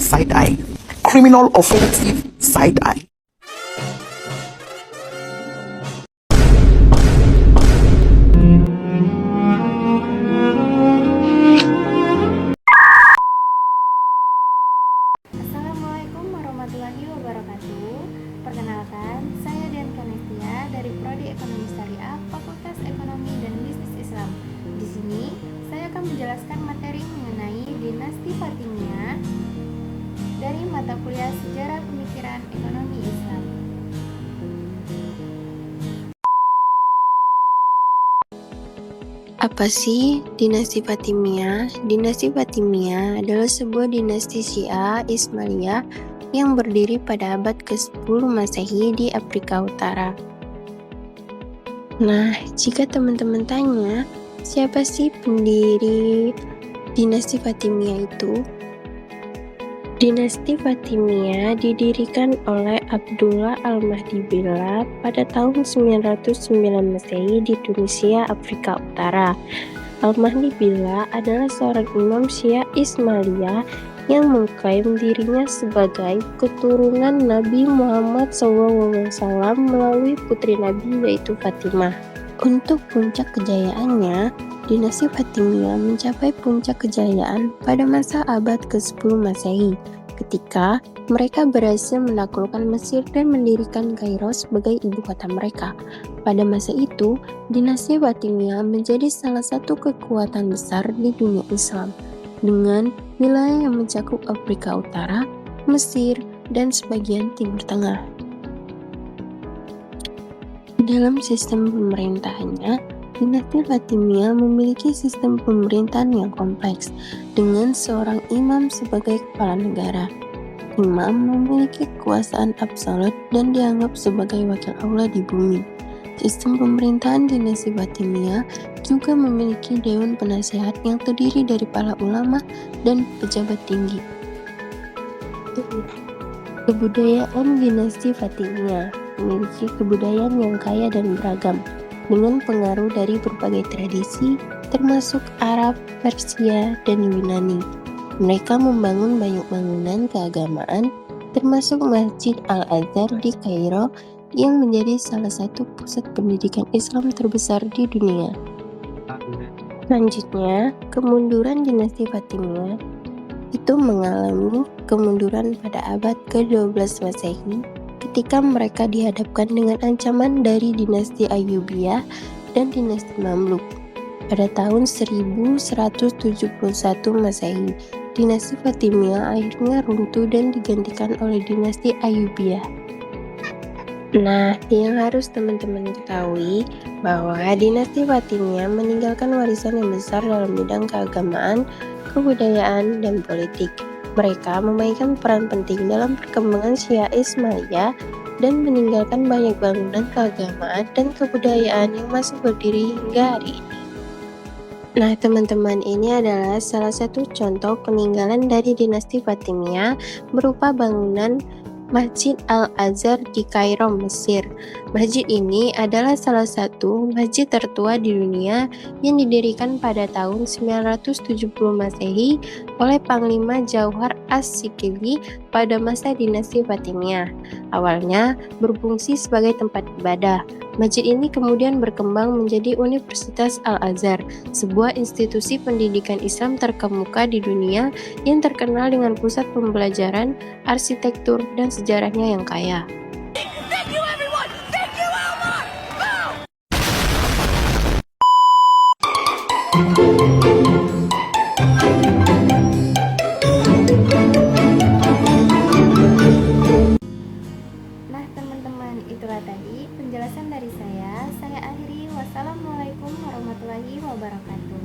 side eye. Criminal offensive side eye. Assalamualaikum warahmatullahi wabarakatuh. Perkenalkan, saya Dian Kanestia dari Prodi Ekonomi Syariah, Fakultas Ekonomi dan Bisnis Islam. Di sini, saya akan menjelaskan materi mengenai dinasti Fatimiyah dari mata kuliah Sejarah Pemikiran Ekonomi Islam. Apa sih dinasti Fatimiyah? Dinasti Fatimiyah adalah sebuah dinasti Syiah Ismailiyah yang berdiri pada abad ke-10 Masehi di Afrika Utara. Nah, jika teman-teman tanya, siapa sih pendiri dinasti Fatimiyah itu? Dinasti Fatimiyah didirikan oleh Abdullah Al-Mahdi Billah pada tahun 909 Masehi di Tunisia, Afrika Utara. Al-Mahdi Billah adalah seorang imam Syiah Ismailiyah yang mengklaim dirinya sebagai keturunan Nabi Muhammad SAW melalui putri Nabi yaitu Fatimah. Untuk puncak kejayaannya, dinasti Fatimiyah mencapai puncak kejayaan pada masa abad ke-10 Masehi, ketika mereka berhasil menaklukkan Mesir dan mendirikan Kairo sebagai ibu kota mereka. Pada masa itu, dinasti Fatimiyah menjadi salah satu kekuatan besar di dunia Islam, dengan wilayah yang mencakup Afrika Utara, Mesir, dan sebagian Timur Tengah. Dalam sistem pemerintahannya, dinasti Fatimiyah memiliki sistem pemerintahan yang kompleks, dengan seorang imam sebagai kepala negara. Imam memiliki kekuasaan absolut dan dianggap sebagai wakil Allah di bumi. Sistem pemerintahan dinasti Fatimiyah juga memiliki dewan penasihat yang terdiri dari para ulama dan pejabat tinggi. Kebudayaan dinasti Fatimiyah memiliki kebudayaan yang kaya dan beragam, dengan pengaruh dari berbagai tradisi, termasuk Arab, Persia, dan Yunani. Mereka membangun banyak bangunan keagamaan, termasuk Masjid Al-Azhar di Kairo, yang menjadi salah satu pusat pendidikan Islam terbesar di dunia. Selanjutnya, kemunduran dinasti Fatimiyah itu mengalami kemunduran pada abad ke-12 Masehi, ketika mereka dihadapkan dengan ancaman dari dinasti Ayyubiyah dan dinasti Mamluk. Pada tahun 1171 Masehi, dinasti Fatimiyah akhirnya runtuh dan digantikan oleh dinasti Ayyubiyah. Nah, yang harus teman-teman ketahui bahwa dinasti Fatimiyah meninggalkan warisan yang besar dalam bidang keagamaan, kebudayaan, dan politik. Mereka memainkan peran penting dalam perkembangan Syiah Ismailiyah dan meninggalkan banyak bangunan keagamaan dan kebudayaan yang masih berdiri hingga hari ini. Nah, teman-teman, ini adalah salah satu contoh peninggalan dari dinasti Fatimiyah berupa bangunan Masjid Al-Azhar di Kairo, Mesir. Masjid ini adalah salah satu masjid tertua di dunia yang didirikan pada tahun 970 Masehi oleh Panglima Jauhar As-Sikili pada masa dinasti Fatimiyah. Awalnya berfungsi sebagai tempat ibadah. Masjid ini kemudian berkembang menjadi Universitas Al-Azhar, sebuah institusi pendidikan Islam terkemuka di dunia yang terkenal dengan pusat pembelajaran, arsitektur, dan sejarahnya yang kaya. Thank you everyone! Thank you Elmar! Nah, teman-teman, itulah tadi penjelasan dari saya. Saya akhiri. Wassalamualaikum warahmatullahi wabarakatuh.